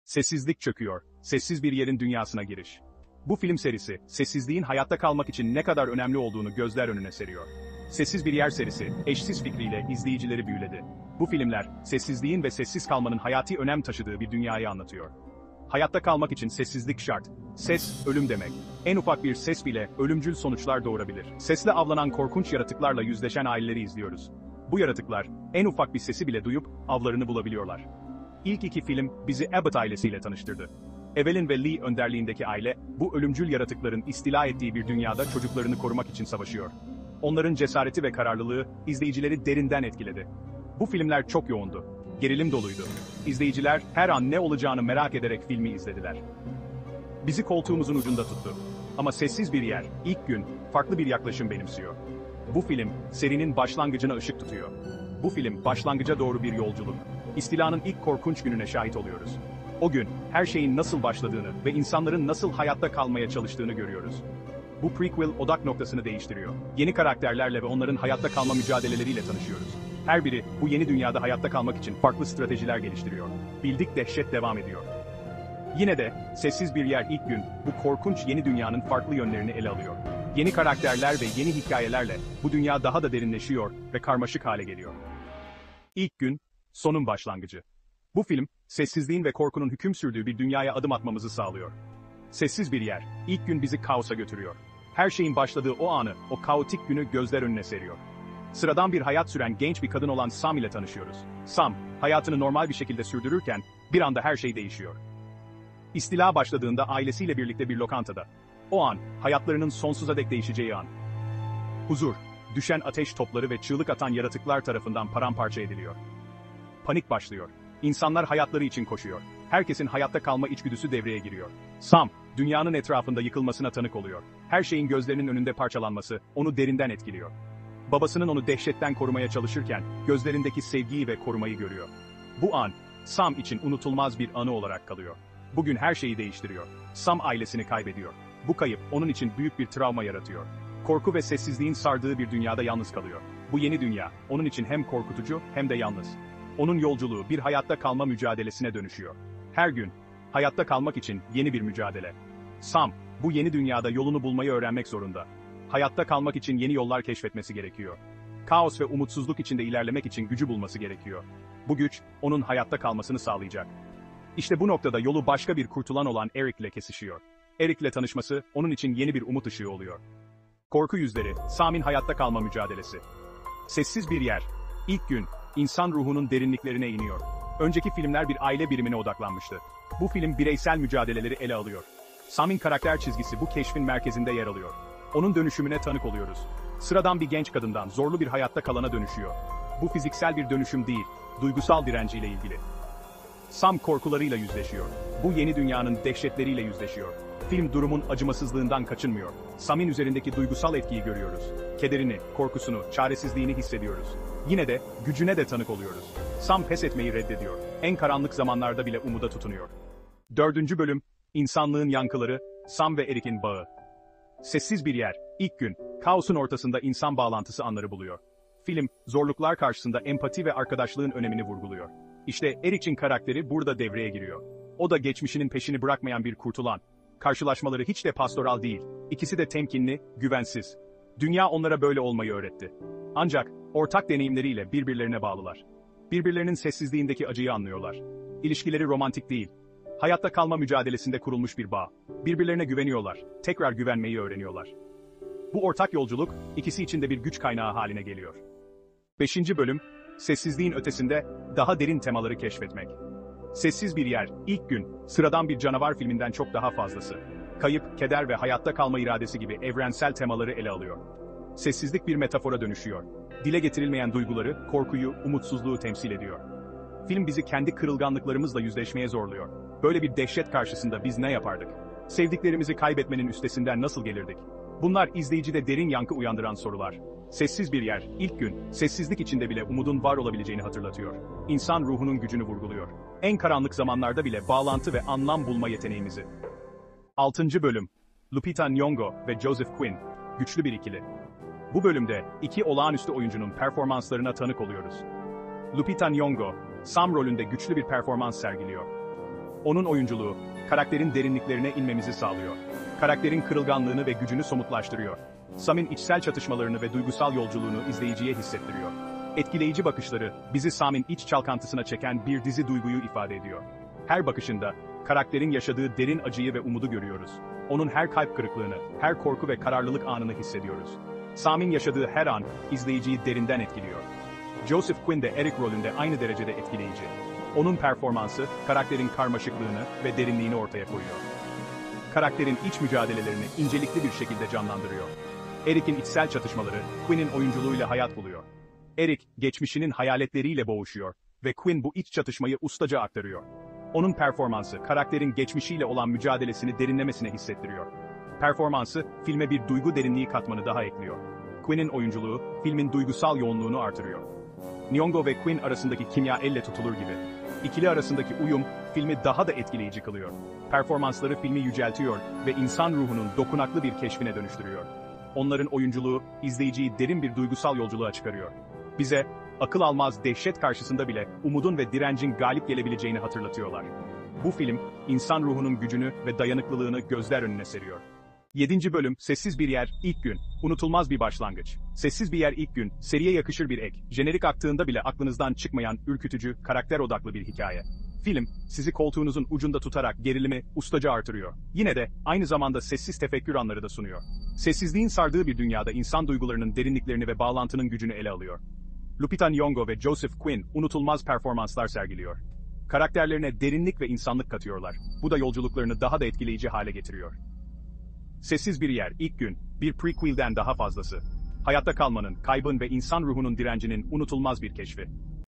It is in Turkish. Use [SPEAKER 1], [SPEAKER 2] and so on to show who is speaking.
[SPEAKER 1] Sessizlik çöküyor, sessiz bir yerin dünyasına giriş. Bu film serisi, sessizliğin hayatta kalmak için ne kadar önemli olduğunu gözler önüne seriyor. Sessiz Bir Yer serisi, eşsiz fikriyle izleyicileri büyüledi. Bu filmler, sessizliğin ve sessiz kalmanın hayati önem taşıdığı bir dünyayı anlatıyor. Hayatta kalmak için sessizlik şart. Ses, ölüm demek. En ufak bir ses bile ölümcül sonuçlar doğurabilir. Sesle avlanan korkunç yaratıklarla yüzleşen aileleri izliyoruz. Bu yaratıklar, en ufak bir sesi bile duyup avlarını bulabiliyorlar. İlk iki film bizi Abbott ailesiyle tanıştırdı. Evelyn ve Lee önderliğindeki aile, bu ölümcül yaratıkların istila ettiği bir dünyada çocuklarını korumak için savaşıyor. Onların cesareti ve kararlılığı izleyicileri derinden etkiledi. Bu filmler çok yoğundu, gerilim doluydu. İzleyiciler her an ne olacağını merak ederek filmi izlediler. Bizi koltuğumuzun ucunda tuttu. Ama Sessiz Bir Yer, ilk gün, farklı bir yaklaşım benimsiyor. Bu film, serinin başlangıcına ışık tutuyor. Bu film, başlangıca doğru bir yolculuk. İstilanın ilk korkunç gününe şahit oluyoruz. O gün, her şeyin nasıl başladığını ve insanların nasıl hayatta kalmaya çalıştığını görüyoruz. Bu prequel odak noktasını değiştiriyor. Yeni karakterlerle ve onların hayatta kalma mücadeleleriyle tanışıyoruz. Her biri, bu yeni dünyada hayatta kalmak için farklı stratejiler geliştiriyor. Bildik dehşet devam ediyor. Yine de, Sessiz Bir Yer ilk gün, bu korkunç yeni dünyanın farklı yönlerini ele alıyor. Yeni karakterler ve yeni hikayelerle, bu dünya daha da derinleşiyor ve karmaşık hale geliyor. İlk gün, sonun başlangıcı. Bu film, sessizliğin ve korkunun hüküm sürdüğü bir dünyaya adım atmamızı sağlıyor. Sessiz Bir Yer, ilk gün bizi kaosa götürüyor. Her şeyin başladığı o anı, o kaotik günü gözler önüne seriyor. Sıradan bir hayat süren genç bir kadın olan Sam ile tanışıyoruz. Sam, hayatını normal bir şekilde sürdürürken, bir anda her şey değişiyor. İstila başladığında ailesiyle birlikte bir lokantada. O an, hayatlarının sonsuza dek değişeceği an. Huzur, düşen ateş topları ve çığlık atan yaratıklar tarafından paramparça ediliyor. Panik başlıyor. İnsanlar hayatları için koşuyor. Herkesin hayatta kalma içgüdüsü devreye giriyor. Sam, dünyanın etrafında yıkılmasına tanık oluyor. Her şeyin gözlerinin önünde parçalanması, onu derinden etkiliyor. Babasının onu dehşetten korumaya çalışırken, gözlerindeki sevgiyi ve korumayı görüyor. Bu an, Sam için unutulmaz bir anı olarak kalıyor. Bugün her şeyi değiştiriyor. Sam ailesini kaybediyor. Bu kayıp, onun için büyük bir travma yaratıyor. Korku ve sessizliğin sardığı bir dünyada yalnız kalıyor. Bu yeni dünya, onun için hem korkutucu hem de yalnız. Onun yolculuğu bir hayatta kalma mücadelesine dönüşüyor. Her gün, hayatta kalmak için yeni bir mücadele. Sam, bu yeni dünyada yolunu bulmayı öğrenmek zorunda. Hayatta kalmak için yeni yollar keşfetmesi gerekiyor. Kaos ve umutsuzluk içinde ilerlemek için gücü bulması gerekiyor. Bu güç, onun hayatta kalmasını sağlayacak. İşte bu noktada yolu başka bir kurtulan olan Eric ile kesişiyor. Eric ile tanışması, onun için yeni bir umut ışığı oluyor. Korku yüzleri, Sam'in hayatta kalma mücadelesi. Sessiz Bir Yer, ilk gün, insan ruhunun derinliklerine iniyor. Önceki filmler bir aile birimine odaklanmıştı. Bu film bireysel mücadeleleri ele alıyor. Sam'in karakter çizgisi bu keşfin merkezinde yer alıyor. Onun dönüşümüne tanık oluyoruz. Sıradan bir genç kadından zorlu bir hayatta kalana dönüşüyor. Bu fiziksel bir dönüşüm değil, duygusal direnciyle ilgili. Sam korkularıyla yüzleşiyor. Bu yeni dünyanın dehşetleriyle yüzleşiyor. Film durumun acımasızlığından kaçınmıyor. Sam'in üzerindeki duygusal etkiyi görüyoruz. Kederini, korkusunu, çaresizliğini hissediyoruz. Yine de, gücüne de tanık oluyoruz. Sam pes etmeyi reddediyor. En karanlık zamanlarda bile umuda tutunuyor. 4. bölüm, İnsanlığın yankıları, Sam ve Eric'in bağı. Sessiz Bir Yer, ilk gün, kaosun ortasında insan bağlantısı anları buluyor. Film, zorluklar karşısında empati ve arkadaşlığın önemini vurguluyor. İşte Eric'in karakteri burada devreye giriyor. O da geçmişinin peşini bırakmayan bir kurtulan. Karşılaşmaları hiç de pastoral değil. İkisi de temkinli, güvensiz. Dünya onlara böyle olmayı öğretti. Ancak, ortak deneyimleriyle birbirlerine bağlılar. Birbirlerinin sessizliğindeki acıyı anlıyorlar. İlişkileri romantik değil. Hayatta kalma mücadelesinde kurulmuş bir bağ. Birbirlerine güveniyorlar. Tekrar güvenmeyi öğreniyorlar. Bu ortak yolculuk, ikisi için de bir güç kaynağı haline geliyor. 5. bölüm, sessizliğin ötesinde, daha derin temaları keşfetmek. Sessiz Bir Yer, ilk gün, sıradan bir canavar filminden çok daha fazlası. Kayıp, keder ve hayatta kalma iradesi gibi evrensel temaları ele alıyor. Sessizlik bir metafora dönüşüyor. Dile getirilmeyen duyguları, korkuyu, umutsuzluğu temsil ediyor. Film bizi kendi kırılganlıklarımızla yüzleşmeye zorluyor. Böyle bir dehşet karşısında biz ne yapardık? Sevdiklerimizi kaybetmenin üstesinden nasıl gelirdik? Bunlar izleyicide derin yankı uyandıran sorular. Sessiz Bir Yer, ilk gün, sessizlik içinde bile umudun var olabileceğini hatırlatıyor. İnsan ruhunun gücünü vurguluyor. En karanlık zamanlarda bile bağlantı ve anlam bulma yeteneğimizi. 6. bölüm, Lupita Nyong'o ve Joseph Quinn, güçlü bir ikili. Bu bölümde, iki olağanüstü oyuncunun performanslarına tanık oluyoruz. Lupita Nyong'o, Sam rolünde güçlü bir performans sergiliyor. Onun oyunculuğu, karakterin derinliklerine inmemizi sağlıyor. Karakterin kırılganlığını ve gücünü somutlaştırıyor. Sam'in içsel çatışmalarını ve duygusal yolculuğunu izleyiciye hissettiriyor. Etkileyici bakışları, bizi Sam'in iç çalkantısına çeken bir dizi duyguyu ifade ediyor. Her bakışında, karakterin yaşadığı derin acıyı ve umudu görüyoruz. Onun her kalp kırıklığını, her korku ve kararlılık anını hissediyoruz. Sam'in yaşadığı her an, izleyiciyi derinden etkiliyor. Joseph Quinn de Eric rolünde aynı derecede etkileyici. Onun performansı, karakterin karmaşıklığını ve derinliğini ortaya koyuyor. Karakterin iç mücadelelerini incelikli bir şekilde canlandırıyor. Eric'in içsel çatışmaları, Quinn'in oyunculuğuyla hayat buluyor. Eric, geçmişinin hayaletleriyle boğuşuyor ve Quinn bu iç çatışmayı ustaca aktarıyor. Onun performansı, karakterin geçmişiyle olan mücadelesini derinlemesine hissettiriyor. Performansı, filme bir duygu derinliği katmanı daha ekliyor. Quinn'in oyunculuğu, filmin duygusal yoğunluğunu artırıyor. Nyong'o ve Quinn arasındaki kimya elle tutulur gibi. İkili arasındaki uyum, filmi daha da etkileyici kılıyor. Performansları filmi yüceltiyor ve insan ruhunun dokunaklı bir keşfine dönüştürüyor. Onların oyunculuğu, izleyiciyi derin bir duygusal yolculuğa çıkarıyor. Bize, akıl almaz dehşet karşısında bile umudun ve direncin galip gelebileceğini hatırlatıyorlar. Bu film, insan ruhunun gücünü ve dayanıklılığını gözler önüne seriyor. 7. bölüm, Sessiz Bir Yer, İlk Gün, unutulmaz bir başlangıç. Sessiz Bir Yer İlk Gün, seriye yakışır bir ek, jenerik aktığında bile aklınızdan çıkmayan, ürkütücü, karakter odaklı bir hikaye. Film, sizi koltuğunuzun ucunda tutarak gerilimi ustaca artırıyor. Yine de, aynı zamanda sessiz tefekkür anları da sunuyor. Sessizliğin sardığı bir dünyada insan duygularının derinliklerini ve bağlantının gücünü ele alıyor. Lupita Nyong'o ve Joseph Quinn, unutulmaz performanslar sergiliyor. Karakterlerine derinlik ve insanlık katıyorlar. Bu da yolculuklarını daha da etkileyici hale getiriyor. Sessiz Bir Yer, İlk Gün, bir prequel'den daha fazlası. Hayatta kalmanın, kaybın ve insan ruhunun direncinin unutulmaz bir keşfi.